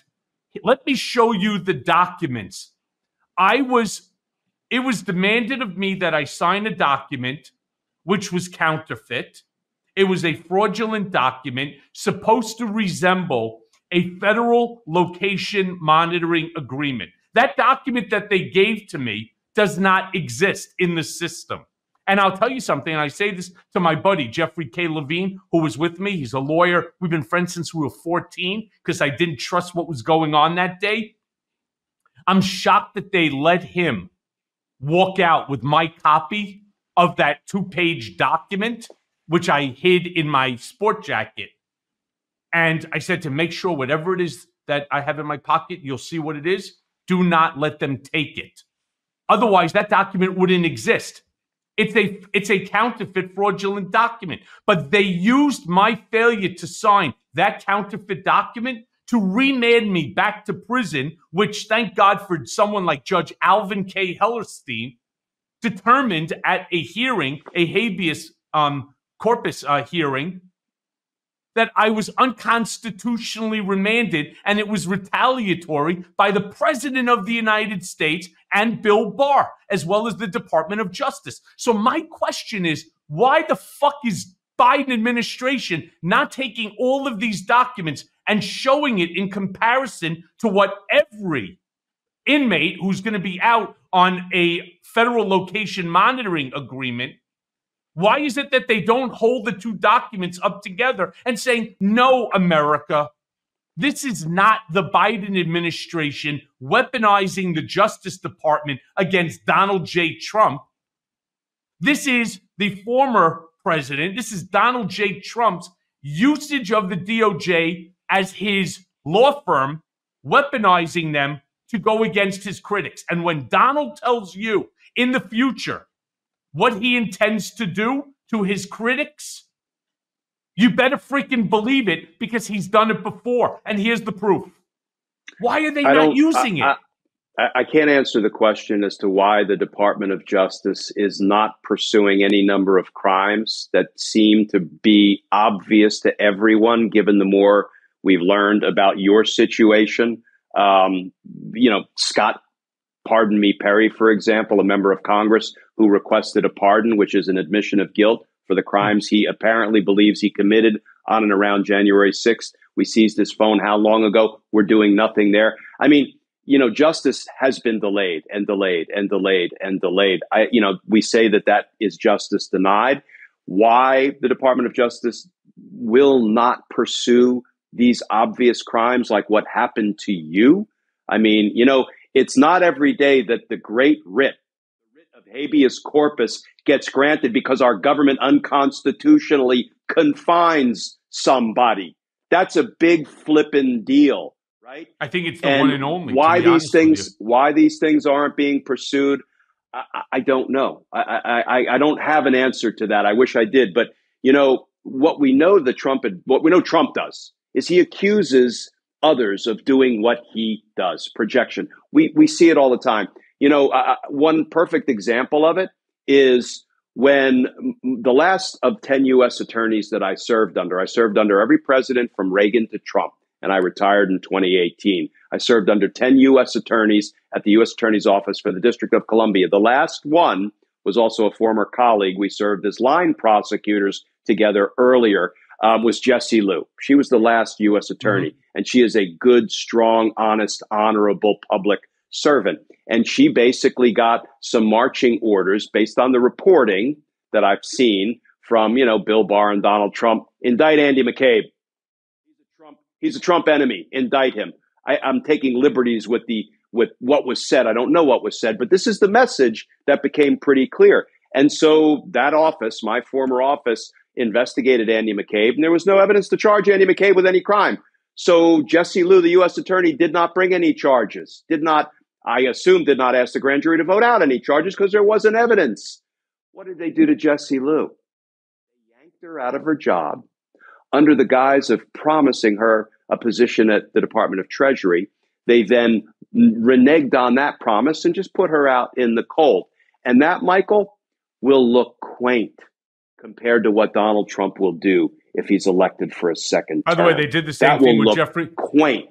Let me show you the documents. It was demanded of me that I sign a document which was counterfeit. It was a fraudulent document supposed to resemble a federal location monitoring agreement. That document that they gave to me does not exist in the system. And I'll tell you something, and I say this to my buddy, Jeffrey K. Levine, who was with me. He's a lawyer. We've been friends since we were 14 because I didn't trust what was going on that day. I'm shocked that they let him walk out with my copy of that 2-page document, which I hid in my sport jacket. And I said to make sure whatever it is that I have in my pocket, you'll see what it is. Do not let them take it. Otherwise, that document wouldn't exist. It's a counterfeit fraudulent document. But they used my failure to sign that counterfeit document to remand me back to prison, which, thank God for someone like Judge Alvin K. Hellerstein, determined at a hearing, a habeas corpus hearing, that I was unconstitutionally remanded, and it was retaliatory by the President of the United States and Bill Barr, as well as the Department of Justice. So my question is, why the fuck is Biden administration not taking all of these documents and showing it in comparison to what every inmate who's going to be out on a federal location monitoring agreement? Why is it that they don't hold the two documents up together and saying, no, America, this is not the Biden administration weaponizing the Justice Department against Donald J. Trump. This is the former president. This is Donald J. Trump's usage of the DOJ as his law firm, weaponizing them to go against his critics. And when Donald tells you in the future what he intends to do to his critics, you better freaking believe it, because he's done it before. And here's the proof. Why are they not using it? I can't answer the question as to why the Department of Justice is not pursuing any number of crimes that seem to be obvious to everyone, given the more we've learned about your situation. Scott, pardon me, Perry, for example, a member of Congress who requested a pardon, which is an admission of guilt for the crimes he apparently believes he committed on and around January 6th. We seized his phone how long ago? We're doing nothing there. I mean, justice has been delayed and delayed and delayed and delayed. We say that is justice denied. Why the Department of Justice will not pursue these obvious crimes like what happened to you? I mean, it's not every day that the great writ of habeas corpus gets granted because our government unconstitutionally confines somebody. That's a big flippin' deal, right? I think it's the one and only. Why these things aren't being pursued, I don't know. I don't have an answer to that. I wish I did. But what we know Trump does is he accuses others of doing what he does. Projection. We see it all the time. One perfect example of it is when the last of 10 U.S. attorneys that I served under every president from Reagan to Trump, and I retired in 2018. I served under 10 U.S. attorneys at the U.S. Attorney's Office for the District of Columbia. The last one was also a former colleague. We served as line prosecutors together earlier, was Jessie Liu. She was the last U.S. attorney, and she is a good, strong, honest, honorable public servant. And she basically got some marching orders based on the reporting that I've seen from, Bill Barr and Donald Trump. Indict Andy McCabe. He's a Trump enemy. Indict him. I'm taking liberties with what was said. I don't know what was said, but this is the message that became pretty clear. And so that office, my former office, investigated Andy McCabe, and there was no evidence to charge Andy McCabe with any crime. So Jessie Liu, the U.S. attorney, did not bring any charges, did not ask the grand jury to vote out any charges because there wasn't evidence. What did they do to Jessie Liu? They yanked her out of her job under the guise of promising her a position at the Department of Treasury. They then reneged on that promise and just put her out in the cold. And that, Michael, will look quaint compared to what Donald Trump will do if he's elected for a second term. By the way, they did the same thing with Jeffrey. Quaint.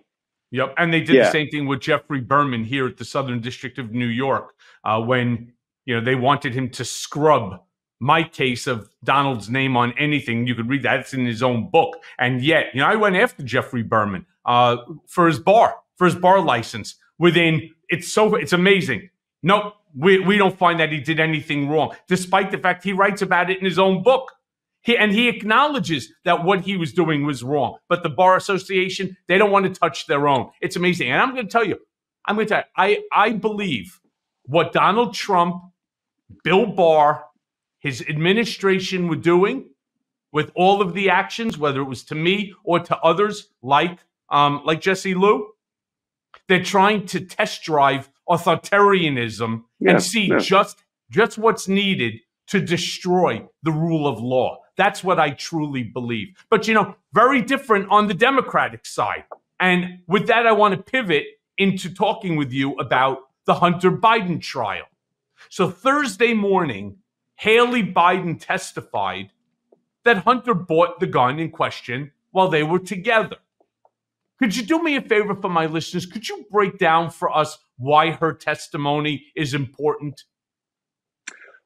Yep. And they did the same thing with Jeffrey Berman here at the Southern District of New York when, they wanted him to scrub my case of Donald's name on anything. You could read that. It's in his own book. And yet, I went after Jeffrey Berman for his bar license. It's amazing. Nope. We don't find that he did anything wrong, despite the fact he writes about it in his own book. He acknowledges that what he was doing was wrong. But the Bar Association, they don't want to touch their own. It's amazing. And I'm going to tell you, I believe what Donald Trump, Bill Barr, his administration were doing with all of the actions, whether it was to me or to others like Jesse Liu, they're trying to test drive authoritarianism and see just what's needed to destroy the rule of law. That's what I truly believe. But, very different on the Democratic side. And with that, I want to pivot into talking with you about the Hunter Biden trial. So Thursday morning, Haley Biden testified that Hunter bought the gun in question while they were together. Could you do me a favor for my listeners? Could you break down for us why her testimony is important?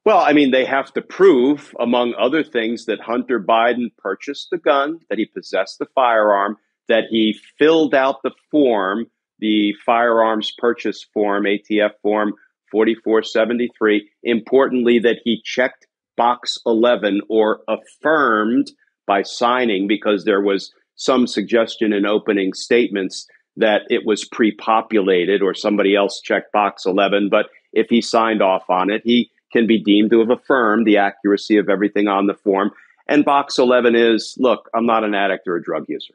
Well, I mean, they have to prove, among other things, that Hunter Biden purchased the gun, that he possessed the firearm, that he filled out the form, the firearms purchase form, ATF form 4473. Importantly, that he checked box 11 or affirmed by signing, because there was some suggestion in opening statements that it was pre-populated or somebody else checked box 11. But if he signed off on it, he can be deemed to have affirmed the accuracy of everything on the form. And box 11 is, look, I'm not an addict or a drug user.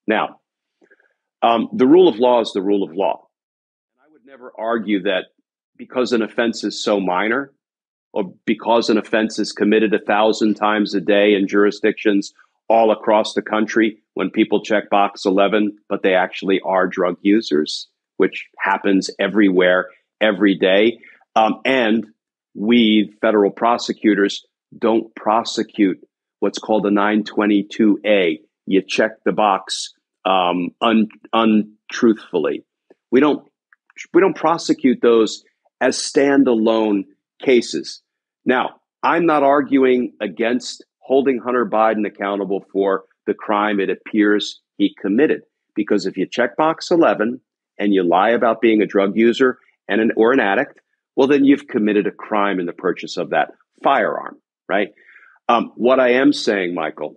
Now, the rule of law is the rule of law. And I would never argue that because an offense is so minor, or because an offense is committed 1,000 times a day in jurisdictions all across the country, when people check box 11, but they actually are drug users, which happens everywhere, every day. And we federal prosecutors don't prosecute what's called a 922A. You check the box untruthfully. We don't prosecute those as standalone cases. Now, I'm not arguing against holding Hunter Biden accountable for the crime it appears he committed, because if you check box 11 and you lie about being a drug user or an addict, well, then you've committed a crime in the purchase of that firearm, right? What I am saying, Michael,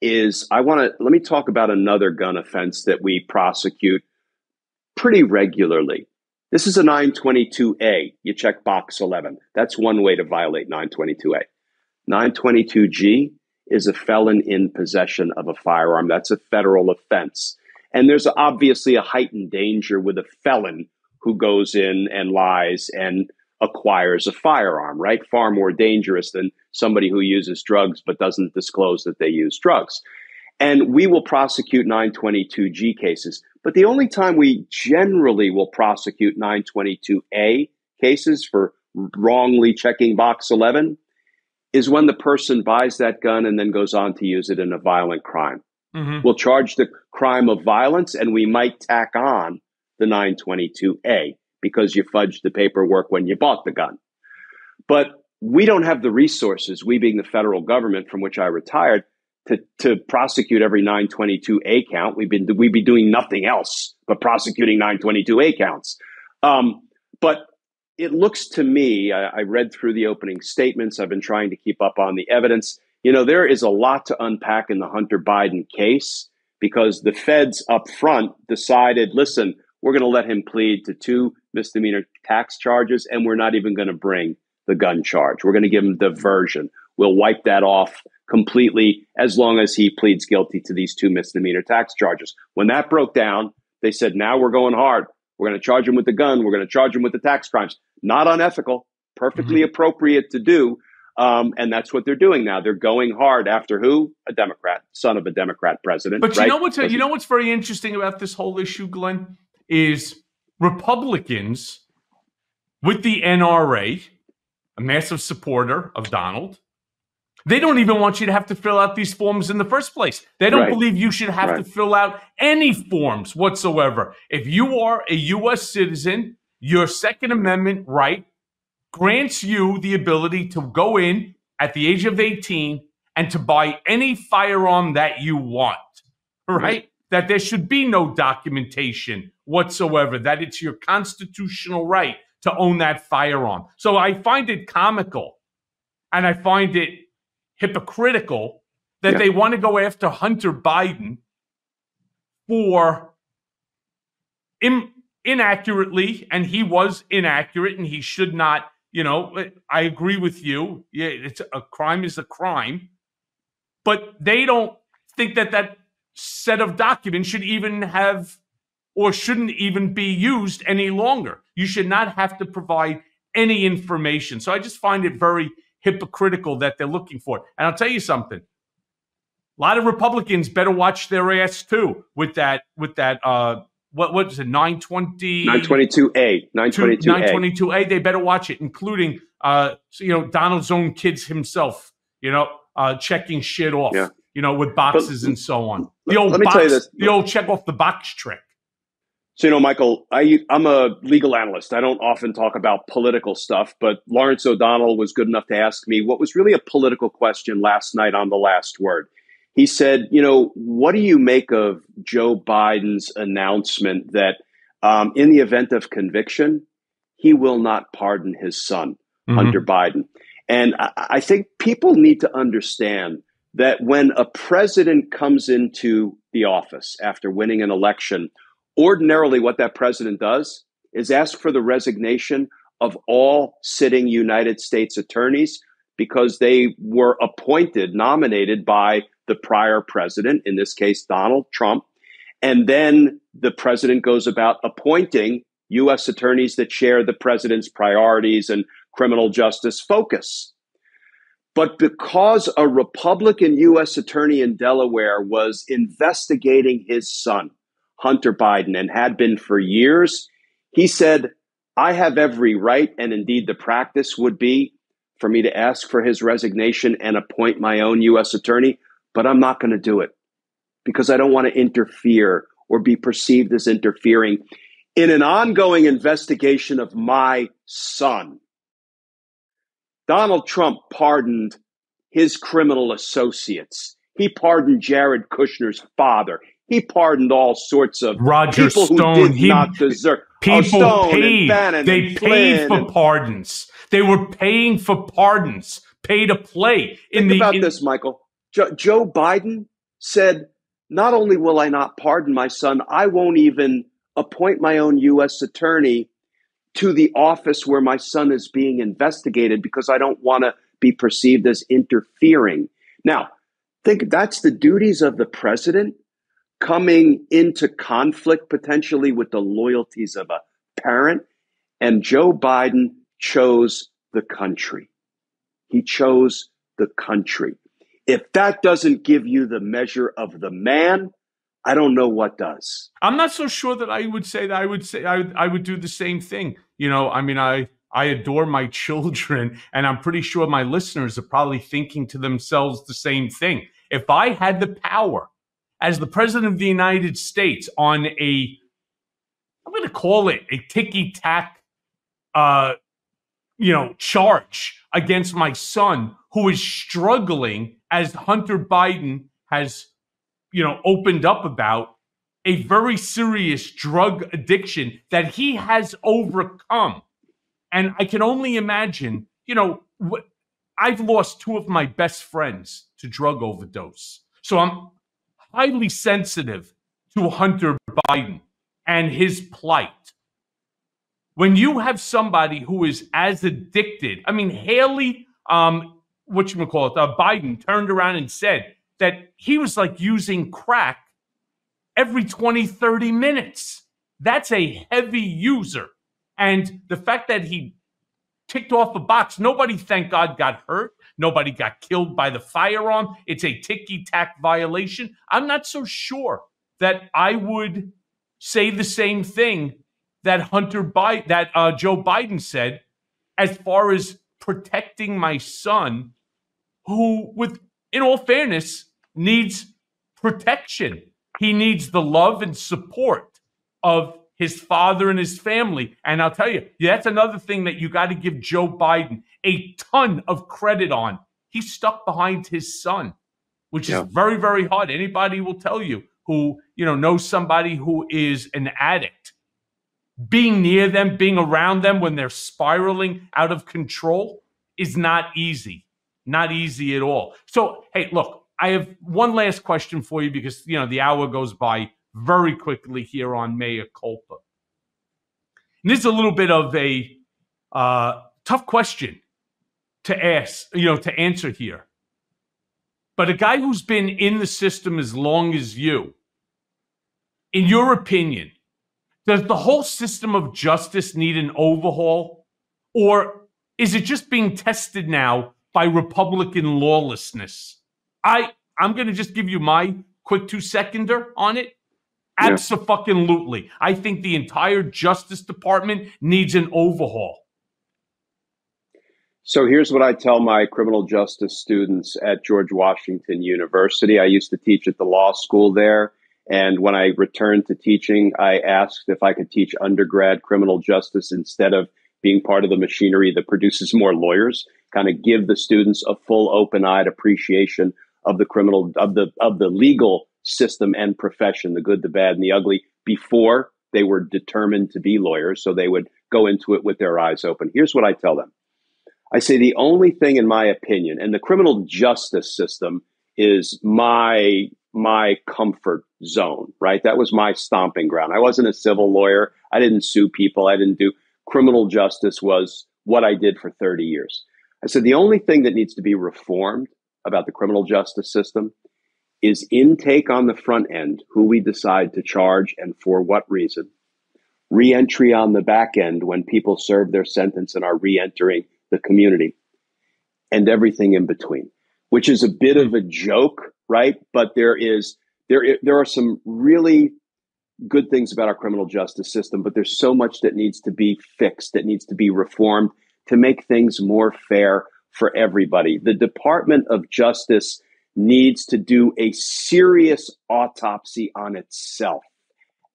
is let me talk about another gun offense that we prosecute pretty regularly. This is a 922A. You check box 11. That's one way to violate 922A. 922G is a felon in possession of a firearm. That's a federal offense. And there's obviously a heightened danger with a felon who goes in and lies and acquires a firearm, right? Far more dangerous than somebody who uses drugs but doesn't disclose that they use drugs. And we will prosecute 922G cases. But the only time we generally will prosecute 922A cases for wrongly checking box 11 is when the person buys that gun and then goes on to use it in a violent crime. Mm-hmm. We'll charge the crime of violence, and we might tack on the 922A because you fudged the paperwork when you bought the gun. But we don't have the resources, we being the federal government from which I retired, to prosecute every 922A count. We'd be doing nothing else but prosecuting 922A counts. But it looks to me, I read through the opening statements. I've been trying to keep up on the evidence. There is a lot to unpack in the Hunter Biden case because the feds up front decided, listen, we're going to let him plead to 2 misdemeanor tax charges, and we're not even going to bring the gun charge. We're going to give him diversion. We'll wipe that off completely as long as he pleads guilty to these 2 misdemeanor tax charges. When that broke down, they said, now we're going hard. We're going to charge him with the gun. We're going to charge him with the tax crimes. Not unethical, perfectly appropriate to do. And that's what they're doing now. They're going hard after who? A Democrat, son of a Democrat president. But right? you know what's very interesting about this whole issue, Glenn, is Republicans with the NRA, a massive supporter of Donald, They don't even want you to have to fill out these forms in the first place. They don't believe you should have to fill out any forms whatsoever. If you are a U.S. citizen, your Second Amendment right grants you the ability to go in at the age of 18 and to buy any firearm that you want, right? That there should be no documentation whatsoever, that it's your constitutional right to own that firearm. So I find it comical and I find it hypocritical that they want to go after Hunter Biden for inaccurately, and he was inaccurate, and he should not, I agree with you. Yeah, it's a crime is a crime, but they don't think that set of documents should even have or shouldn't even be used any longer. You should not have to provide any information. So I just find it very hypocritical that they're looking for it. And I'll tell you something. A lot of Republicans better watch their ass too with that what is it, 922A. 922A, they better watch it, including Donald's own kids himself, checking shit off, with boxes and so on. Let me tell you this. The old check off the box trick. So, Michael, I'm a legal analyst. I don't often talk about political stuff, but Lawrence O'Donnell was good enough to ask me what was really a political question last night on The Last Word. He said, what do you make of Joe Biden's announcement that in the event of conviction, he will not pardon his son, Hunter Biden? And I think people need to understand that when a president comes into the office after winning an election, ordinarily, what that president does is ask for the resignation of all sitting United States attorneys because they were nominated by the prior president, in this case, Donald Trump. And then the president goes about appointing U.S. attorneys that share the president's priorities and criminal justice focus. But because a Republican U.S. attorney in Delaware was investigating his son, Hunter Biden, and had been for years, he said, I have every right, and indeed the practice would be for me to ask for his resignation and appoint my own U.S. attorney, but I'm not going to do it because I don't want to interfere or be perceived as interfering in an ongoing investigation of my son. Donald Trump pardoned his criminal associates. He pardoned Jared Kushner's father. He pardoned all sorts of Roger people Stone. Who did not deserve. People paid. Bannon they paid for pardons. They were paying for pardons. Pay to play. Think about this, Michael. Joe Biden said, not only will I not pardon my son, I won't even appoint my own U.S. attorney to the office where my son is being investigated because I don't want to be perceived as interfering. Now, think that's the duties of the president coming into conflict potentially with the loyalties of a parent. And Joe Biden chose the country. He chose the country. If that doesn't give you the measure of the man, I don't know what does. I'm not so sure that I would say that. I would do the same thing. I adore my children, and I'm pretty sure my listeners are probably thinking to themselves the same thing. If I had the power as the president of the United States on I'm going to call it a ticky-tack, charge against my son, who is struggling, as Hunter Biden has, opened up about, a very serious drug addiction that he has overcome. And I can only imagine, I've lost two of my best friends to drug overdose. So I'm highly sensitive to Hunter Biden and his plight. When you have somebody who is as addicted, Haley, Biden turned around and said that he was like using crack every 20, 30 minutes. That's a heavy user. And the fact that he ticked off a box, nobody, thank God, got hurt. Nobody got killed by the firearm. It's a ticky-tack violation. I'm not so sure that I would say the same thing that Joe Biden said as far as protecting my son, who, in all fairness, needs protection. He needs the love and support of his father and his family. And I'll tell you, that's another thing that you got to give Joe Biden a ton of credit on. He's stuck behind his son, which is very, very hard. Anybody will tell you who, knows somebody who is an addict. Being near them, being around them when they're spiraling out of control is not easy. Not easy at all. So, hey, look, I have one last question for you because, the hour goes by very quickly here on Mea Culpa. And this is a little bit of a tough question to ask, to answer here. But a guy who's been in the system as long as you, in your opinion, does the whole system of justice need an overhaul? Or is it just being tested now by Republican lawlessness? I'm going to just give you my quick 2-seconder on it. Abso-fucking-lutely. I think the entire Justice Department needs an overhaul. So here's what I tell my criminal justice students at George Washington University. I used to teach at the law school there. And when I returned to teaching, I asked if I could teach undergrad criminal justice instead of being part of the machinery that produces more lawyers, kind of give the students a full open-eyed appreciation of the legal system and profession, the good, the bad, and the ugly, before they were determined to be lawyers. So they would go into it with their eyes open. Here's what I tell them. I say the only thing, in my opinion, and the criminal justice system is my comfort zone, right? That was my stomping ground. I wasn't a civil lawyer. I didn't sue people. I didn't do criminal justice was what I did for 30 years. I said the only thing that needs to be reformed about the criminal justice system is intake on the front end, who we decide to charge and for what reason. Reentry on the back end when people serve their sentence and are reentering the community, and everything in between, which is a bit of a joke, right? But there are some really good things about our criminal justice system, but there's so much that needs to be fixed, that needs to be reformed to make things more fair for everybody. The Department of Justice needs to do a serious autopsy on itself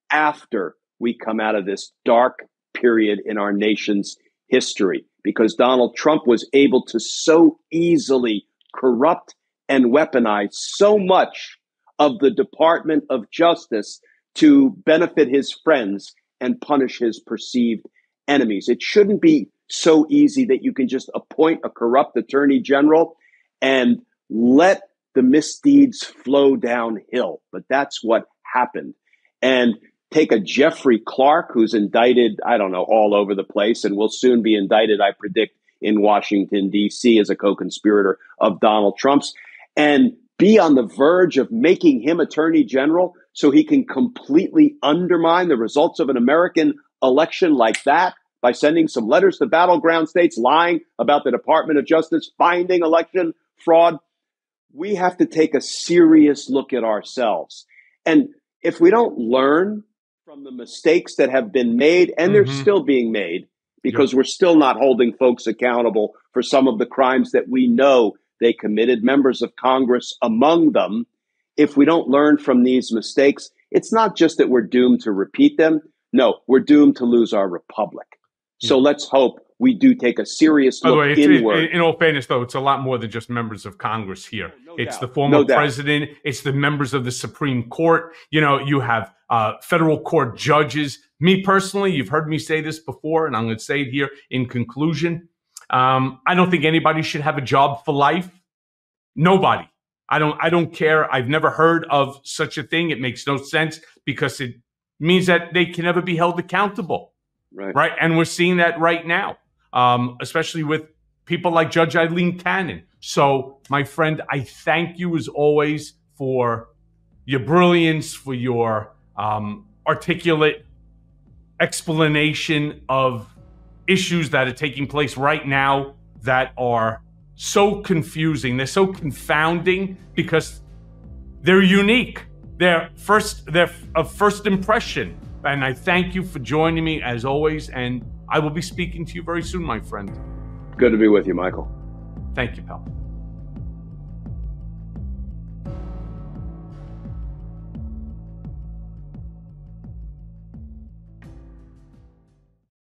after we come out of this dark period in our nation's history, because Donald Trump was able to so easily corrupt and weaponize so much of the Department of Justice to benefit his friends and punish his perceived enemies. It shouldn't be so easy that you can just appoint a corrupt attorney general and let the misdeeds flow downhill. But that's what happened. And take a Jeffrey Clark, who's indicted, I don't know, all over the place, and will soon be indicted, I predict, in Washington, D.C. as a co-conspirator of Donald Trump's, and be on the verge of making him attorney general so he can completely undermine the results of an American election like that by sending some letters to battleground states, lying about the Department of Justice finding election fraud. We have to take a serious look at ourselves. And if we don't learn from the mistakes that have been made, and they're still being made, because we're still not holding folks accountable for some of the crimes that we know they committed, members of Congress among them. If we don't learn from these mistakes, it's not just that we're doomed to repeat them. No, we're doomed to lose our republic. So let's hope we do take a serious look inward. In all fairness, though, it's a lot more than just members of Congress here. It's the former president. It's the members of the Supreme Court. You have federal court judges. Me personally, you've heard me say this before, and I'm going to say it here in conclusion. I don't think anybody should have a job for life. Nobody. I don't care. I've never heard of such a thing. It makes no sense because it means that they can never be held accountable. Right. And we're seeing that right now, especially with people like Judge Eileen Cannon. So, my friend, I thank you as always for your brilliance, for your articulate explanation of issues that are taking place right now that are so confusing. They're so confounding because they're unique. They're of first impression. And I thank you for joining me as always. And I will be speaking to you very soon, my friend. Good to be with you, Michael. Thank you, pal.